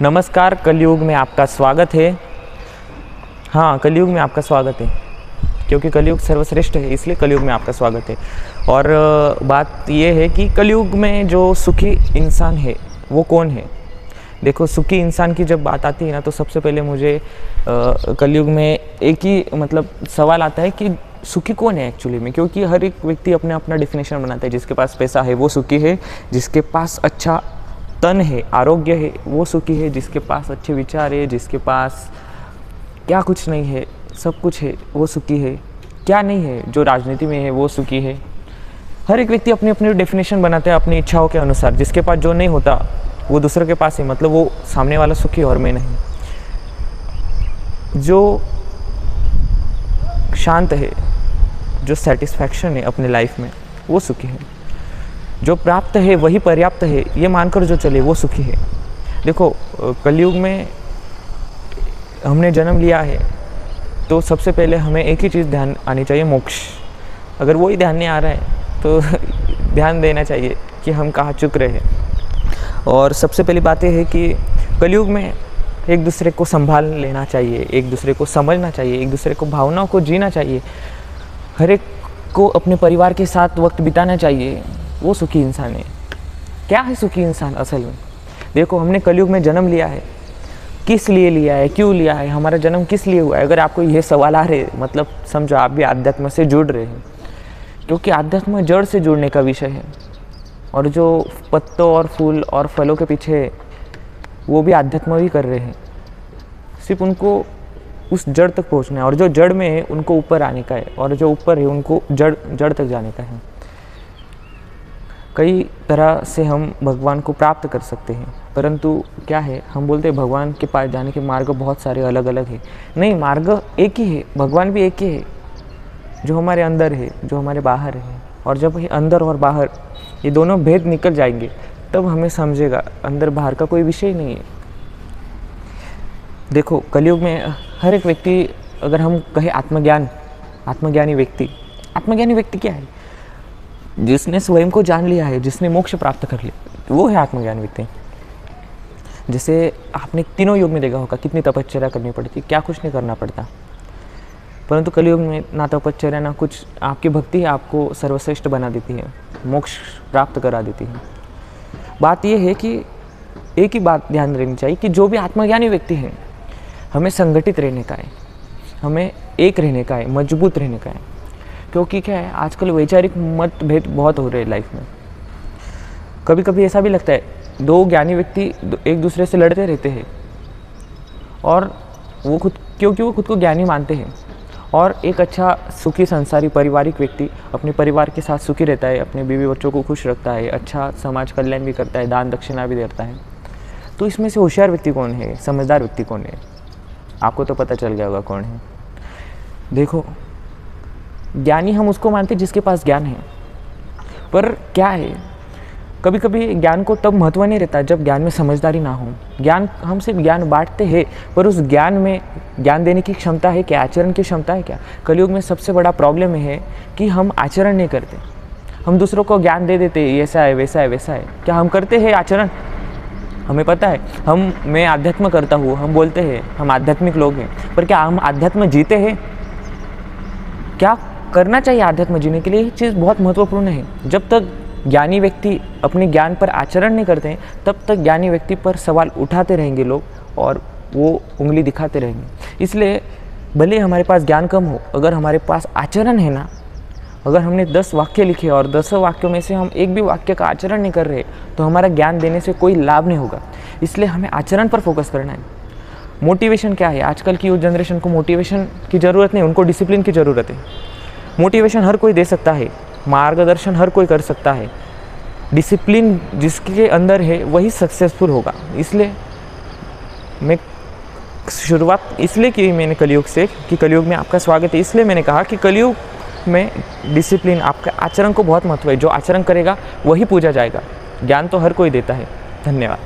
नमस्कार, कलयुग में आपका स्वागत है। हाँ, कलयुग में आपका स्वागत है क्योंकि कलयुग सर्वश्रेष्ठ है, इसलिए कलयुग में आपका स्वागत है। और बात ये है कि कलयुग में जो सुखी इंसान है वो कौन है। देखो, सुखी इंसान की जब बात आती है ना, तो सबसे पहले मुझे कलयुग में एक ही सवाल आता है कि सुखी कौन है एक्चुअली में। क्योंकि हर एक व्यक्ति अपने अपना डेफिनेशन बनाता है। जिसके पास पैसा है वो सुखी है, जिसके पास अच्छा तन है, आरोग्य है, वो सुखी है, जिसके पास अच्छे विचार है, जिसके पास क्या कुछ नहीं है सब कुछ है वो सुखी है, क्या नहीं है जो राजनीति में है वो सुखी है। हर एक व्यक्ति अपनी अपनी डेफिनेशन बनाता है अपनी इच्छाओं के अनुसार। जिसके पास जो नहीं होता वो दूसरों के पास है, मतलब वो सामने वाला सुखी और मैं नहीं। जो शांत है, जो सेटिस्फैक्शन है अपने लाइफ में, वो सुखी है। जो प्राप्त है वही पर्याप्त है, ये मानकर जो चले वो सुखी है। देखो, कलयुग में हमने जन्म लिया है तो सबसे पहले हमें एक ही चीज़ ध्यान आनी चाहिए, मोक्ष। अगर वही ध्यान नहीं आ रहा है तो ध्यान देना चाहिए कि हम कहाँ चुक रहे हैं। और सबसे पहली बात यह है कि कलयुग में एक दूसरे को संभाल लेना चाहिए, एक दूसरे को समझना चाहिए, एक दूसरे को भावनाओं को जीना चाहिए। हर एक को अपने परिवार के साथ वक्त बिताना चाहिए, वो सुखी इंसान है। क्या है सुखी इंसान असल में? देखो, हमने कलयुग में जन्म लिया है, किस लिए लिया है, क्यों लिया है, हमारा जन्म किस लिए हुआ है। अगर आपको ये सवाल आ रहे, मतलब समझो आप भी आध्यात्म से जुड़ रहे हैं। क्योंकि आध्यात्म जड़ से जुड़ने का विषय है। और जो पत्तों और फूल और फलों के पीछे वो भी आध्यात्म ही कर रहे हैं, सिर्फ उनको उस जड़ तक पहुंचना है। और जो जड़ में है उनको ऊपर आने का है, और जो ऊपर है उनको जड़ तक जाने का है। कई तरह से हम भगवान को प्राप्त कर सकते हैं, परंतु क्या है, हम बोलते हैं भगवान के पास जाने के मार्ग बहुत सारे अलग अलग हैं। नहीं, मार्ग एक ही है, भगवान भी एक ही है। जो हमारे अंदर है, जो हमारे बाहर है। और जब ये अंदर और बाहर ये दोनों भेद निकल जाएंगे तब हमें समझेगा अंदर बाहर का कोई विषय नहीं है। देखो, कलयुग में हर एक व्यक्ति, अगर हम कहें आत्मज्ञानी व्यक्ति क्या है? जिसने स्वयं को जान लिया है, जिसने मोक्ष प्राप्त कर लिया, वो है आत्मज्ञानी व्यक्ति। जैसे आपने तीनों युग में देखा होगा कितनी तपश्चर्या करनी पड़ती, क्या कुछ नहीं करना पड़ता। परंतु कलयुग में ना तपश्चर्या ना कुछ, आपकी भक्ति आपको सर्वश्रेष्ठ बना देती है, मोक्ष प्राप्त करा देती है। बात यह है कि एक ही बात ध्यान रखनी चाहिए कि जो भी आत्मज्ञानी व्यक्ति है, हमें संगठित रहने का है, हमें एक रहने का है, मजबूत रहने का है। क्योंकि क्या है, आजकल वैचारिक मतभेद बहुत हो रहे हैं लाइफ में। कभी कभी ऐसा भी लगता है दो ज्ञानी व्यक्ति एक दूसरे से लड़ते रहते हैं, और वो क्योंकि वो खुद को ज्ञानी मानते हैं। और एक अच्छा सुखी संसारी पारिवारिक व्यक्ति अपने परिवार के साथ सुखी रहता है, अपने बीवी बच्चों को खुश रखता है, अच्छा समाज कल्याण भी करता है, दान दक्षिणा भी देता है। तो इसमें से होशियार व्यक्ति कौन है, समझदार व्यक्ति कौन है? आपको तो पता चल गया होगा कौन है। देखो, ज्ञानी हम उसको मानते हैं जिसके पास ज्ञान है। पर क्या है, कभी कभी ज्ञान को तब महत्व नहीं रहता जब ज्ञान में समझदारी ना हो। हम सिर्फ ज्ञान बांटते हैं, पर उस ज्ञान में ज्ञान देने की क्षमता है क्या, आचरण की क्षमता है क्या? कलयुग में सबसे बड़ा प्रॉब्लम है कि हम आचरण नहीं करते। हम दूसरों को ज्ञान दे देते, ऐसा है वैसा है वैसा है। क्या हम करते हैं आचरण? हमें पता है मैं आध्यात्म करता हूँ, हम बोलते हैं हम आध्यात्मिक लोग हैं, पर क्या हम आध्यात्म जीते हैं? क्या करना चाहिए आध्यात्म जीने के लिए? ये चीज़ बहुत महत्वपूर्ण है। जब तक ज्ञानी व्यक्ति अपने ज्ञान पर आचरण नहीं करते हैं, तब तक ज्ञानी व्यक्ति पर सवाल उठाते रहेंगे लोग, और वो उंगली दिखाते रहेंगे। इसलिए भले हमारे पास ज्ञान कम हो, अगर हमारे पास आचरण है ना, अगर हमने 10 वाक्य लिखे और 10 वाक्यों में से हम एक भी वाक्य का आचरण नहीं कर रहे, तो हमारा ज्ञान देने से कोई लाभ नहीं होगा। इसलिए हमें आचरण पर फोकस करना है। मोटिवेशन क्या है? आजकल की यूथ जनरेशन को मोटिवेशन की ज़रूरत नहीं, उनको डिसिप्लिन की ज़रूरत है। मोटिवेशन हर कोई दे सकता है, मार्गदर्शन हर कोई कर सकता है, डिसिप्लिन जिसके अंदर है वही सक्सेसफुल होगा। इसलिए मैं शुरुआत इसलिए की मैंने कलयुग से कि कलयुग में आपका स्वागत है। इसलिए मैंने कहा कि कलयुग में डिसिप्लिन, आपका आचरण को बहुत महत्व है। जो आचरण करेगा वही पूजा जाएगा। ज्ञान तो हर कोई देता है। धन्यवाद।